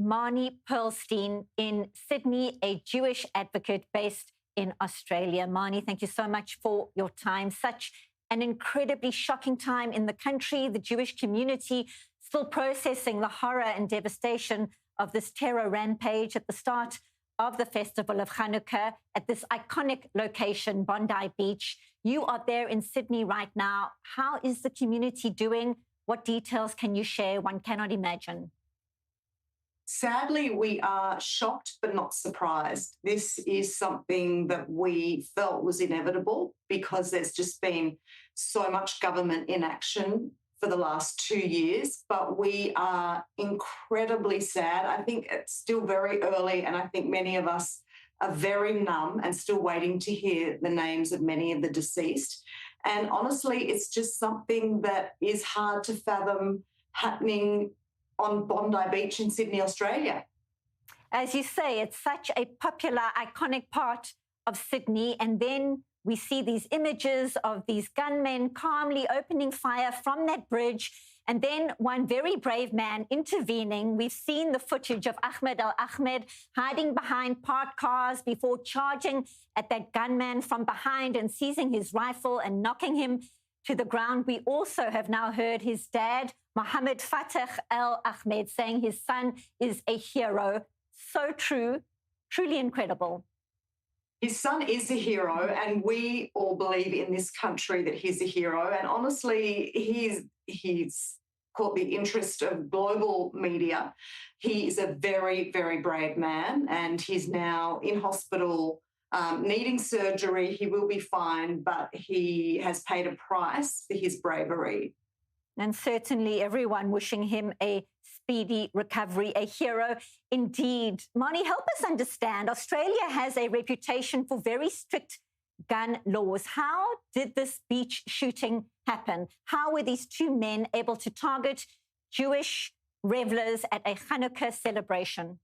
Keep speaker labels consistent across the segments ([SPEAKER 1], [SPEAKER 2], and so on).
[SPEAKER 1] Marnie Pearlstein in Sydney, a Jewish advocate based in Australia. Marnie, thank you so much for your time. Such an incredibly shocking time in the country, the Jewish community still processing the horror and devastation of this terror rampage at the start of the festival of Hanukkah at this iconic location, Bondi Beach. You are there in Sydney right now. How is the community doing? What details can you share? One cannot imagine.
[SPEAKER 2] Sadly, we are shocked but not surprised. This is something that we felt was inevitable because there's just been so much government inaction for the last 2 years, but we are incredibly sad. I think it's still very early, and I think many of us are very numb and still waiting to hear the names of many of the deceased. And honestly, it's just something that is hard to fathom happening on Bondi Beach in Sydney, Australia.
[SPEAKER 1] As you say, it's such a popular, iconic part of Sydney, and then we see these images of these gunmen calmly opening fire from that bridge, and then one very brave man intervening. We've seen the footage of Ahmed al-Ahmed hiding behind parked cars before charging at that gunman from behind and seizing his rifle and knocking him to the ground. We also have now heard his dad, Mohammed Fatah al-Ahmed, saying his son is a hero. So true, truly incredible.
[SPEAKER 2] His son is a hero, and we all believe in this country that he's a hero. And honestly, he's caught the interest of global media. He is a very, very brave man, and he's now in hospital needing surgery. He will be fine, but he has paid a price for his bravery.
[SPEAKER 1] And certainly everyone wishing him a speedy recovery, a hero indeed. Marnie, help us understand. Australia has a reputation for very strict gun laws. How did this beach shooting happen? How were these two men able to target Jewish revelers at a Hanukkah celebration?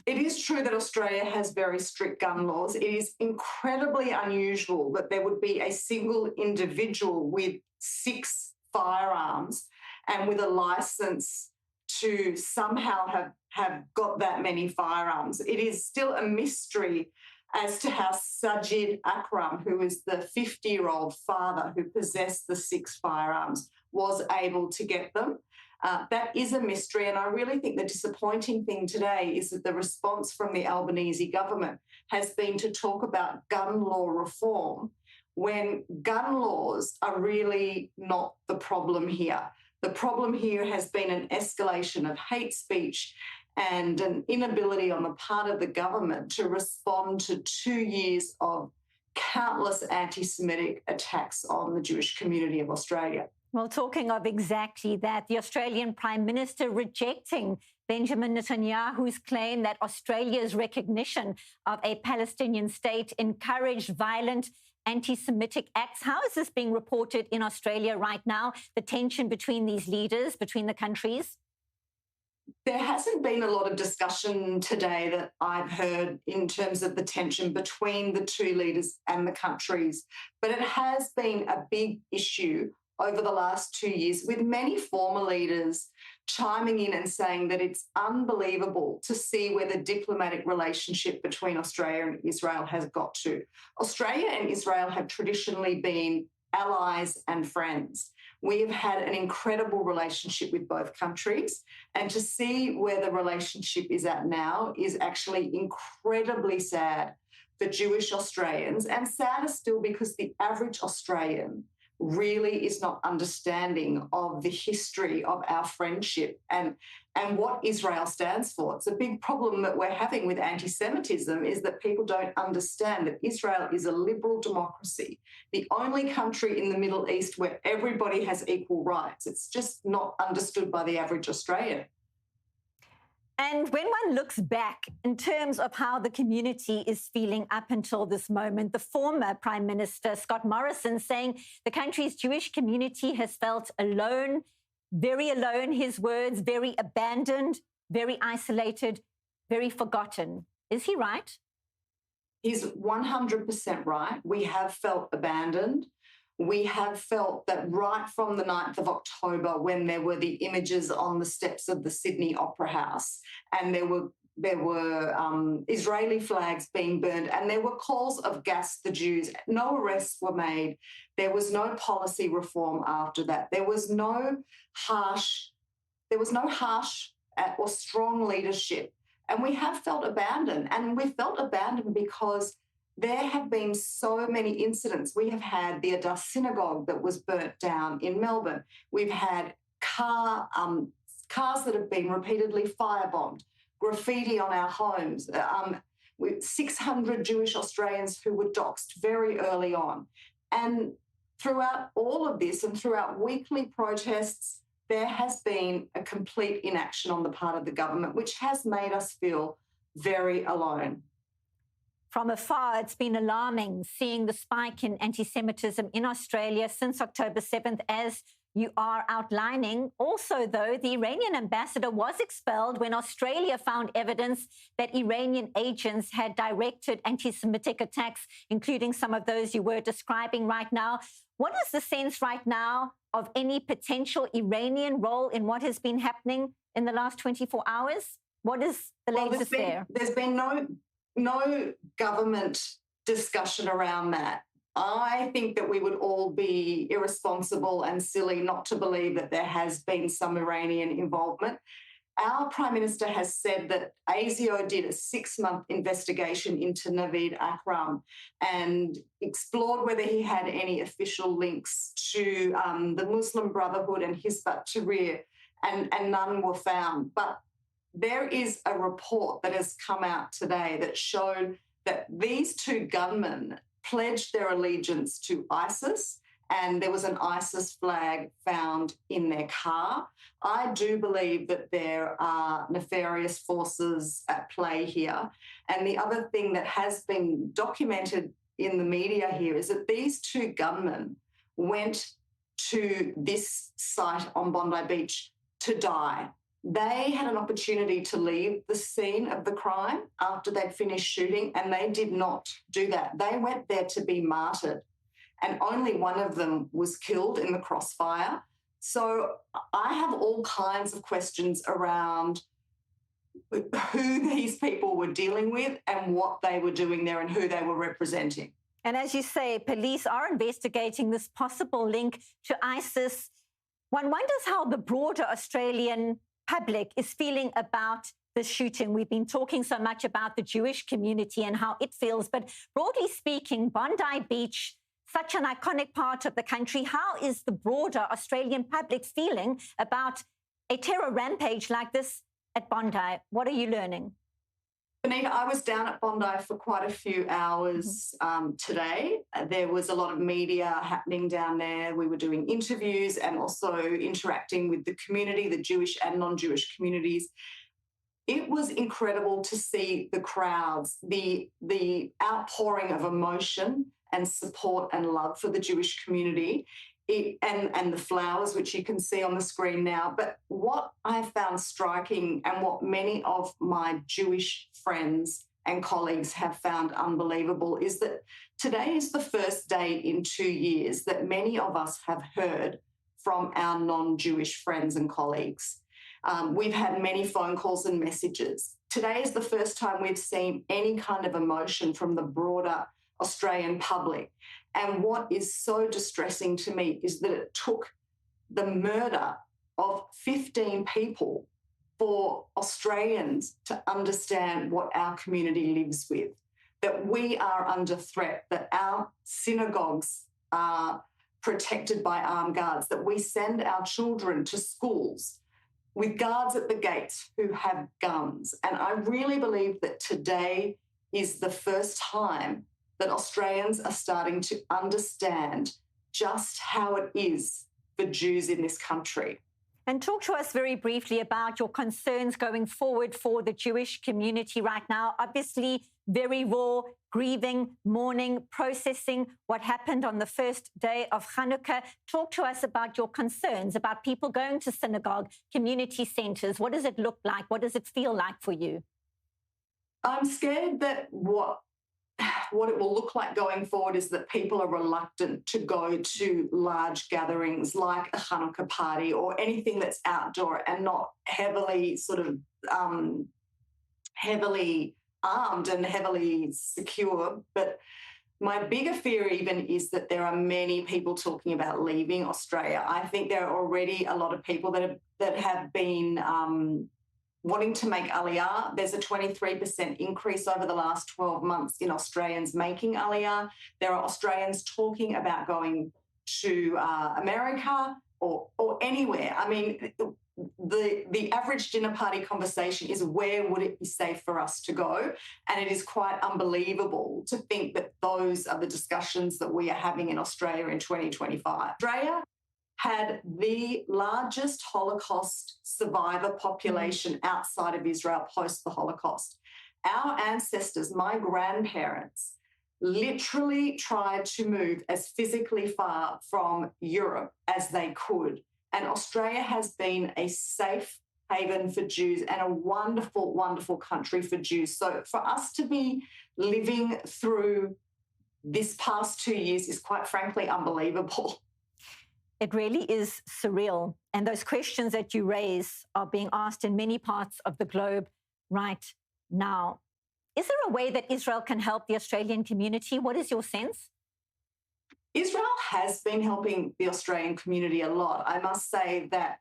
[SPEAKER 2] It is true that Australia has very strict gun laws. It is incredibly unusual that there would be a single individual with 6 firearms and with a license to somehow have got that many firearms. It is still a mystery as to how Sajid Akram, who is the 50-year-old father who possessed the 6 firearms, was able to get them. That is a mystery, and I really think the disappointing thing today is that the response from the Albanese government has been to talk about gun law reform when gun laws are really not the problem here. The problem here has been an escalation of hate speech and an inability on the part of the government to respond to 2 years of countless anti-Semitic attacks on the Jewish community of Australia.
[SPEAKER 1] Well, talking of exactly that, the Australian Prime Minister rejecting Benjamin Netanyahu's claim that Australia's recognition of a Palestinian state encouraged violent anti-Semitic acts. How is this being reported in Australia right now, the tension between these leaders, between the countries?
[SPEAKER 2] There hasn't been a lot of discussion today that I've heard in terms of the tension between the two leaders and the countries, but it has been a big issue over the last 2 years, with many former leaders chiming in and saying that it's unbelievable to see where the diplomatic relationship between Australia and Israel has got to. Australia and Israel have traditionally been allies and friends. We have had an incredible relationship with both countries, and to see where the relationship is at now is actually incredibly sad for Jewish Australians, and sadder still because the average Australian really is not understanding of the history of our friendship and what Israel stands for. It's a big problem that we're having with anti-Semitism, is that people don't understand that Israel is a liberal democracy, the only country in the Middle East where everybody has equal rights. It's just not understood by the average Australian.
[SPEAKER 1] And when one looks back in terms of how the community is feeling up until this moment, the former Prime Minister, Scott Morrison, saying the country's Jewish community has felt alone, his words, very abandoned, very isolated, very forgotten. Is he right?
[SPEAKER 2] He's 100% right. We have felt abandoned. we have felt that right from the 9th of October, when there were the images on the steps of the Sydney Opera House, and there were Israeli flags being burned, and there were calls of gas the Jews. No arrests were made. There was no policy reform after that. There was no harsh or strong leadership. And we have felt abandoned. And we felt abandoned because there have been so many incidents. We have had the Adass synagogue that was burnt down in Melbourne. We've had cars that have been repeatedly firebombed, graffiti on our homes, 600 Jewish Australians who were doxxed very early on. And throughout all of this and throughout weekly protests, there has been a complete inaction on the part of the government, which has made us feel very alone.
[SPEAKER 1] From afar, it's been alarming seeing the spike in anti-Semitism in Australia since October 7th, as you are outlining. Also, though, the Iranian ambassador was expelled when Australia found evidence that Iranian agents had directed anti-Semitic attacks, including some of those you were describing right now. What is the sense right now of any potential Iranian role in what has been happening in the last 24 hours? What is the latest there?
[SPEAKER 2] There's been no government discussion around that. I think that we would all be irresponsible and silly not to believe that there has been some Iranian involvement. Our Prime Minister has said that ASIO did a 6-month investigation into Naveed Akram and explored whether he had any official links to the Muslim Brotherhood and Hizb ut-Tahrir, and none were found. But there is a report that has come out today that showed that these two gunmen pledged their allegiance to ISIS, and there was an ISIS flag found in their car. I do believe that there are nefarious forces at play here. And the other thing that has been documented in the media here is that these two gunmen went to this site on Bondi Beach to die. They had an opportunity to leave the scene of the crime after they'd finished shooting, and they did not do that. They went there to be martyred, and only one of them was killed in the crossfire. So I have all kinds of questions around who these people were dealing with and what they were doing there and who they were representing.
[SPEAKER 1] And as you say, police are investigating this possible link to ISIS. One wonders how the broader Australian public is feeling about the shooting. We've been talking so much about the Jewish community and how it feels, but broadly speaking, Bondi Beach, such an iconic part of the country, how is the broader Australian public feeling about a terror rampage like this at Bondi? What are you learning?
[SPEAKER 2] Benita, I was down at Bondi for quite a few hours today. There was a lot of media happening down there. We were doing interviews and also interacting with the community, the Jewish and non-Jewish communities. It was incredible to see the crowds, the outpouring of emotion and support and love for the Jewish community, and the flowers, which you can see on the screen now. But what I found striking, and what many of my Jewish friends and colleagues have found unbelievable, is that today is the first day in 2 years that many of us have heard from our non-Jewish friends and colleagues. We've had many phone calls and messages. Today is the first time we've seen any kind of emotion from the broader Australian public. And what is so distressing to me is that it took the murder of 15 people for Australians to understand what our community lives with, that we are under threat, that our synagogues are protected by armed guards, that we send our children to schools with guards at the gates who have guns. And I really believe that today is the first time that Australians are starting to understand just how it is for Jews in this country.
[SPEAKER 1] And talk to us very briefly about your concerns going forward for the Jewish community right now. Obviously, very raw, grieving, mourning, processing what happened on the first day of Hanukkah. Talk to us about your concerns about people going to synagogue, community centres. What does it look like? What does it feel like for you?
[SPEAKER 2] I'm scared that what what it will look like going forward is that people are reluctant to go to large gatherings like a Hanukkah party or anything that's outdoor and not heavily heavily armed and heavily secure. But my bigger fear even is that there are many people talking about leaving Australia. I think there are already a lot of people that have been wanting to make Aliyah. There's a 23% increase over the last 12 months in Australians making Aliyah. There are Australians talking about going to America or anywhere. I mean, the average dinner party conversation is, where would it be safe for us to go? And it is quite unbelievable to think that those are the discussions that we are having in Australia in 2025. Australia had the largest Holocaust survivor population outside of Israel post the Holocaust. Our ancestors, my grandparents, literally tried to move as physically far from Europe as they could. And Australia has been a safe haven for Jews and a wonderful, wonderful country for Jews. So for us to be living through this past 2 years is quite frankly unbelievable.
[SPEAKER 1] It really is surreal. And those questions that you raise are being asked in many parts of the globe right now. Is there a way that Israel can help the Australian community? What is your sense?
[SPEAKER 2] Israel has been helping the Australian community a lot. I must say that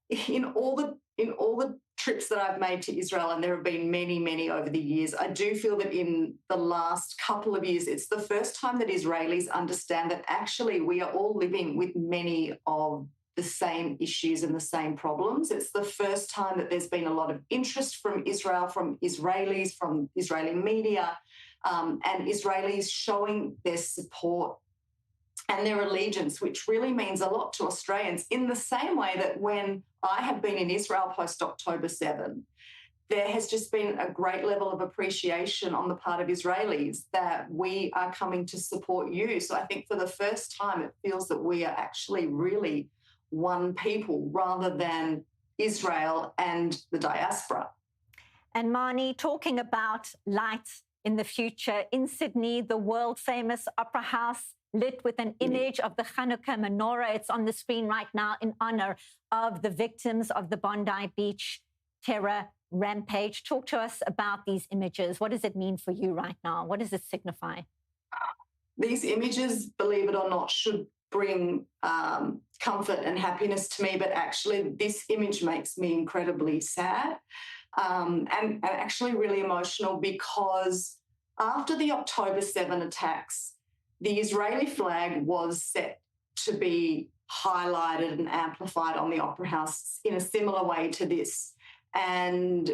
[SPEAKER 2] in all the trips that I've made to Israel, and there have been many, many over the years, I do feel that in the last couple of years, it's the first time that Israelis understand that actually we are all living with many of the same issues and the same problems. It's the first time that there's been a lot of interest from Israel, from Israelis, from Israeli media, and Israelis showing their support and their allegiance, which really means a lot to Australians, in the same way that when I have been in Israel post-October 7, there has just been a great level of appreciation on the part of Israelis that we are coming to support you. So I think for the first time, it feels that we are actually really one people rather than Israel and the diaspora.
[SPEAKER 1] And Marnie, talking about light in the future, in Sydney, the world-famous Opera House lit with an image of the Hanukkah menorah. It's on the screen right now in honor of the victims of the Bondi Beach terror rampage. Talk to us about these images. What does it mean for you right now? What does it signify?
[SPEAKER 2] These images, believe it or not, should bring comfort and happiness to me, but actually this image makes me incredibly sad and actually really emotional, because after the October 7 attacks, the Israeli flag was set to be highlighted and amplified on the Opera House in a similar way to this. And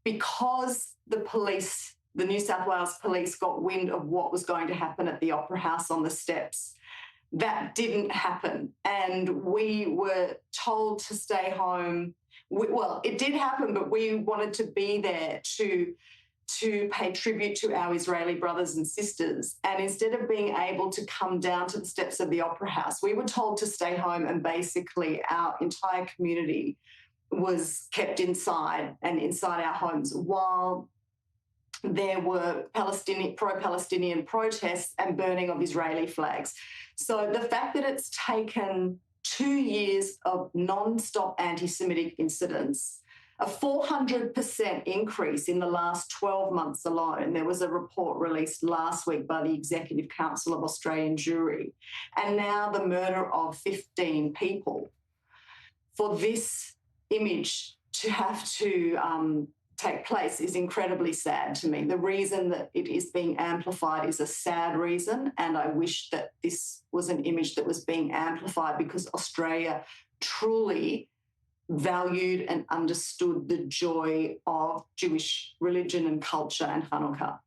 [SPEAKER 2] because the police, the New South Wales police, got wind of what was going to happen at the Opera House on the steps, that didn't happen. And we were told to stay home. Well, it did happen, but we wanted to be there to pay tribute to our Israeli brothers and sisters. And instead of being able to come down to the steps of the Opera House, we were told to stay home, and basically our entire community was kept inside and inside our homes while there were pro-Palestinian protests and burning of Israeli flags. So the fact that it's taken 2 years of non-stop anti-Semitic incidents, a 400% increase in the last 12 months alone. There was a report released last week by the Executive Council of Australian Jewry, and now the murder of 15 people. For this image to have to take place is incredibly sad to me. The reason that it is being amplified is a sad reason, and I wish that this was an image that was being amplified because Australia truly valued and understood the joy of Jewish religion and culture and Hanukkah.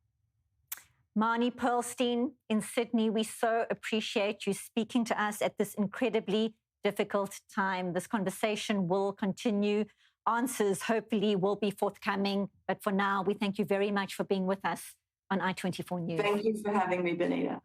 [SPEAKER 1] Marnie Pearlstein in Sydney, we so appreciate you speaking to us at this incredibly difficult time. This conversation will continue. Answers hopefully will be forthcoming. But for now, we thank you very much for being with us on I-24 News.
[SPEAKER 2] Thank you for having me, Benita.